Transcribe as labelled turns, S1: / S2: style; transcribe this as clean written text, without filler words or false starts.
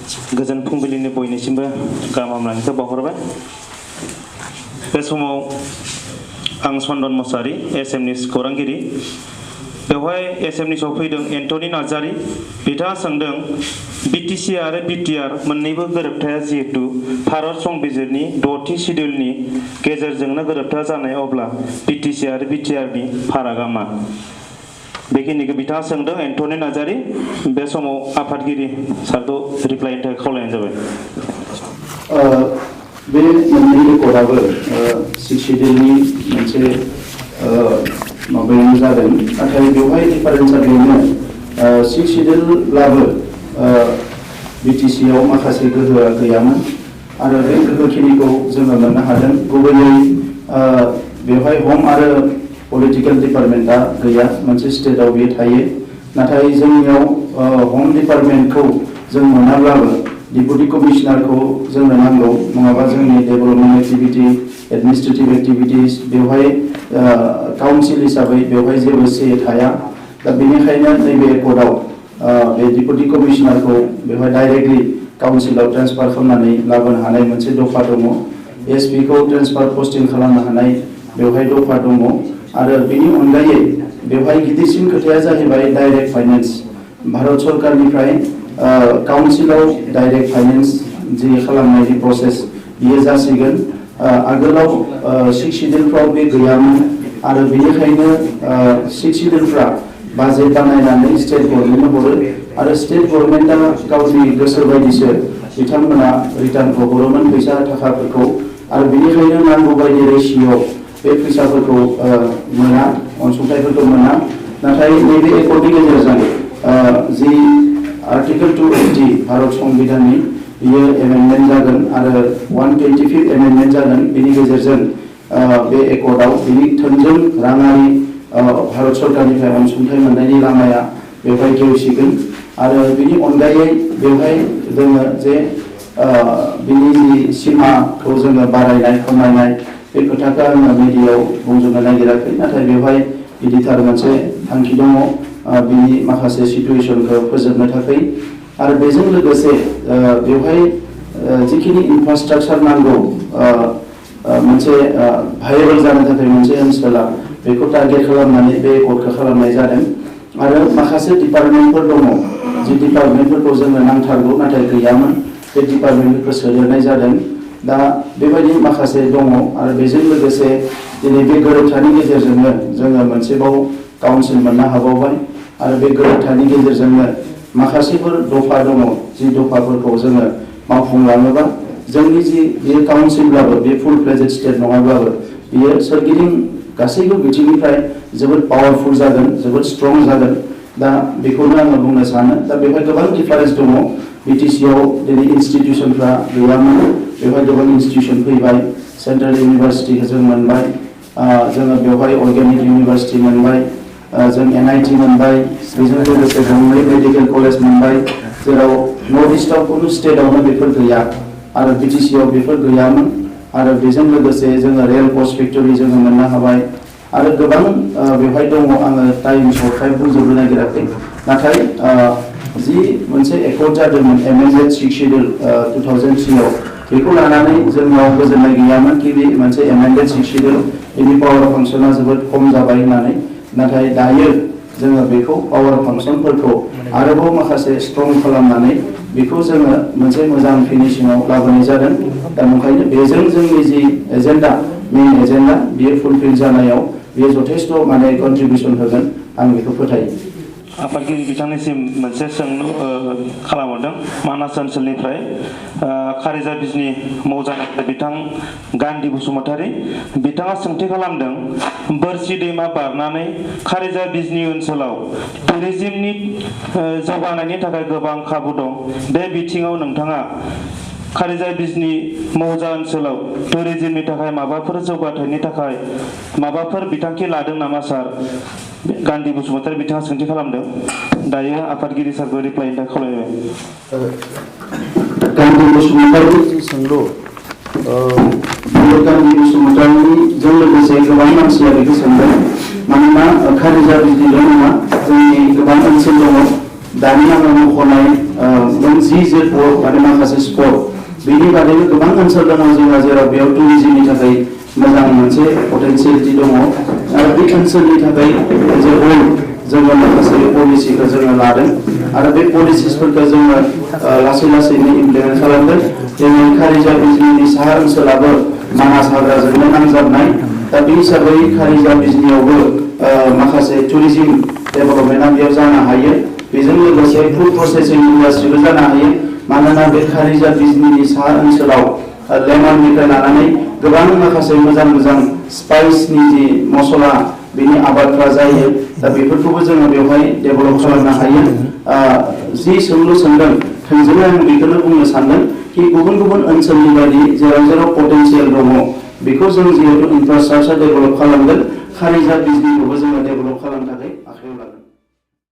S1: गोजोन फुंबिलिनि बयनिसिमबो गाहाम हामलायनायखौ बावहरबाय। बे समाव आं चन्दन मुसाहारि एसएमनि खौरांगिरि। बेवहाय एसएमनि सफैदों एन्टनि नार्जारि। बिथाङा सोंदों बिटिसि आरो बिटिआर मोन्नैबो गोरोबथाया जिहेतु भारत संबिजिरनि 6थि सिडिउलनि गेजेरजोंनो गोरोबथा जानाय, अब्ला बिटिसि आरो बिटिआरनि फारागा मा? बेखिनिखौ बिथाङा सोंदों एन्टनि नार्जारि। बे समाव आफादगिरि सारखौ रिप्लाइनि थाखाय खावलायनाय जाबाय।
S2: बे मोननै रेकर्डआबो सिक्स सिडिउलनि मोनसे माबायानो जादों, नाथाय बेवहाय डिफारेन्सआ बेनो सिक्स सिडिउलाबो बिटिसिआव माखासे गोहोआ गैयामोन आरो बे गोहोखिनिखौ जोङो मोननो हादों। गुबैयै बेवहाय हम आरो पलिटिकेल डिपार्टमेन्टआ गैया, मोनसे स्टेटआव बेयो थायो। नाथाय जोंनियाव हम डिपार्टमेन्टखौ जों मोनाब्लाबो डिपुटि कमिशनारखौ जोंनो नांगौ, नङाबा जोंनि डेभेलपमेन्ट एक्टिभिटि, एडमिनिस्ट्रेटिभ एक्टिभिटिस बेवहाय काउन्सिल हिसाबै बेवहाय जेबो से थाया। दा बेनिखायनो नैबे एकर्डआव बे डिपुटि कमिशनारखौ बेवहाय डाइरेक्टलि काउन्सिलाव ट्रेन्सफार खालामनानै लाबोनो हानाय मोनसे दफा दङ। एसपिखौ ट्रेन्सफार पस्टिं खालामनो हानाय बेवहाय दफा दङ। आरो बेनि अनगायै बेवहाय गिदिरसिन खोथाया जाहैबाय डाइरेक्ट फाइनेन्स। भारत सरकारनिफ्राय काउन्सिलाव डाइरेक्ट फाइनेन्स जि खालामनायनि प्रसेस बियो जासिगोन। आगोलाव सिक्स सिडिउलफ्राव बे गैयामोन आरो बेनिखायनो सिक्स सिडिउलफ्रा बाजेट बानायनानै स्टेट गभर्नमेन्टनो हरो आरो स्टेट गभर्नमेन्टआ गावनि गोसो बायदिसो बिथांमोना रिटार्नखौ हरोमोन फैसा थाखाफोरखौ, आरो बेनिखायनो नांगौ बायदि रेशिय'आव बे फैसाफोरखौ मोना, अनसुंथाइफोरखौ मोना। नाथाय नैबे एकर्डनि गेजेरजों जि आर्टिकेल 280 भारत संबिधाननि बियो एमेन्डमेन्ट जागोन आरो 125 एमेन्डमेन्ट जागोन। बेनि गेजेरजों बे एकर्डआव बिनि थोंजों राङारि भारत सरकारनिफ्राय अनसुंथाइ मोननायनि लामाया बेवहाय गेवसिगोन। आरो बिनि अनगायै बेवहाय जोङो जे बिनि जि सिमाखौ जोङो बारायनाय खमायनाय बे खोथाखौ आङो मिडियायाव बुंजोबनो नागिराखै, नाथाय बेवहाय गिदिरथार मोनसे थांखि दङ बिनि माखासे सिटुएसनखौ फोजोबनो थाखाय। आरो बेजों लोगोसे बेवहाय जिखिनि इनफ्रास्ट्राक्चार नांगौ मोनसे भाइरेबल जानो थाखाय मोनसे ओनसोला, बेखौ टारगेट खालामनानै बे एकर्डखौ खालामनाय जादों। आरो माखासे डिपार्टमेन्टफोर दङ जि डिपार्टमेन्टफोरखौ जोंनो नांथारगौ नाथाय गैयामोन, बे डिपार्टमेन्टफोरखौ सोदेरनाय जादों। दा बेबायदि माखासे दङ। आरो बेजों लोगोसे दिनै बे गोरोबथानि गेजेरजोंनो जोङो मोनसेबाव काउन्सिल मोननो हाबावबाय आरो बे गोरोबथानि गेजेरजोंनो माखासेफोर दफा दङ जि दफाफोरखौ जोङो मावफुंलाङोबा जोंनि जि बेयो काउन्सिलब्लाबो बे फुल फ्लेजेड स्टेट नङाब्लाबो बियो सोरगिदिं गासैबो बिथिंनिफ्राय जोबोद पावारफुल जागोन, जोबोद स्ट्रं जागोन। दा बेखौनो आङो बुंनो सानो। दा बेवहाय गोबां डिफारेन्स दङ। बिटिसिआव दिनै इनस्टिटिउसनफ्रा गैयामोन, बेवहाय गोबां इनस्टिटिउसन फैबाय। सेन्ट्रेल इउनिभार्सिटिखौ जों मोनबाय, जोङो बेवहाय अर्गेनिक इउनिभार्सिटि मोनबाय, जों एनआईटी मोनबाय, बेजों लोगोसे गंनै मेडिकेल कलेज मोनबाय, जेराव नर्थ इस्टआव खुनु स्टेटआवनो बेफोर गैया आरो बिटिसिआव बेफोर गैयामोन। आरो बेजों लोगोसे जोङो रेल पस्ट फेक्टरि जोङो मोननो हाबाय आरो गोबां बेवहाय दङ। आङो टाइम सर्टखाय बुंजोबनो नागिराखै, नाथाय जि मोनसे एकर्ड जादोंमोन एमेन्डेड सिक्स सिडिउल 2003आव, बेखौ लानानै जोंनाव गोजोननाय गैयामोन कि बे मोनसे एमेन्डेड सिक्स सिडिउल बेनि पावार फांसना जोबोद खम जाबाय होननानै। नाथाय दायो जोङो बेखौ पावार फांसनफोरखौ आरोबाव माखासे स्ट्रं खालामनानै बेखौ जोङो मोनसे मोजां फिनिशिंआव लाबोनाय जादों। दा ओंखायनो बेजों जोंनि जि एजेन्डा, मेइन एजेन्डा, बियो फुलफिल जानायाव बेयो जथेस्थ' माने कन्ट्रिबिउसन होगोन, आं बेखौ फोथायो।
S1: आफादगिरि बिथांनिसिम मोनसे सोंलु खालामहरदों मानास ओनसोलनिफ्राय खारिजा बिजनि मौजानिफ्राय बिथां गान्धी बसुमतारी। बिथाङा सोंथि खालामदों बोरसि दैमा बारनानै खारिजा बिजनि ओनसोलाव टुरिज्मनि जौगानायनि थाखाय गोबां खाबु दं। बे बिथिङाव नोंथाङा खारिजा बिजनि मौजा ओनसोलाव टुरिज्मनि थाखाय माबाफोर जौगाथायनि थाखाय माबाफोर बिथांखि लादों नामा सार? गान्धी बसुमतारी बिथाङा सोंथि खालामदों। दायो आफादगिरि सारखौ रिप्लाइनि थाखाय खावलायबाय।
S2: गान्धी बसुमतारीनि जि सोंलु, गान्धी बसुमतारीजों लोगोसे गोबां मानसिया बेखौ सोंदों। मानोना खारिजा बिजनिल' नङा, जोंनि गोबां ओनसोल दङ। दानि आङो मख'नाय मोन GZ वर्क आरो माखासे स्पर्ट बेनि बादैबो गोबां ओनसोल दङ जोंहा जेराव बेयाव टुरिजमनि थाखाय मोजां मोनसे पटेनसियेलिटि दङ आरो बे ओनसोलनि थाखाय जे होल जोङो माखासे पलिसिखौ जोङो लादों आरो बे पलिसिसफोरखौ जोङो लासै लासैनो इमप्लिमेन्ट खालामगोन। जोंनि खारिजा बिजनिनि साहा ओनसोलाबो मानास हाग्राजोंनो नांजाबनाय दा बे हिसाबै खारिजा बिजनियावबो माखासे टुरिजम डेभेलपमेन्टआ बेयाव जानो हायो। बेजों लोगोसे फुड प्रसेसिं इन्डास्ट्रिबो जानो हायो मानोना बे खारिजा बिजनिनि साहा ओनसोलाव लेमननिफ्राय लानानै गोबां माखासे मोजां मोजां स्पाइसनि जि मसला बेनि आबादफ्रा जायो दा बेफोरखौबो जोङो बेवहाय डेभेलप खालामनो हायो। जि सोंलु सोंदों थोंजोङै आं बेखौनो बुंनो सानदों कि गुबुन गुबुन ओनसोलनि बायदि जेराव जेराव पटेनसियेल दङ बेखौ जों जिहेतु इनफ्रास्ट्राक्चार डेभेलप खालामगोन खारिजा बिजनिखौबो जोङो डेभेलप खालामनो थाखाय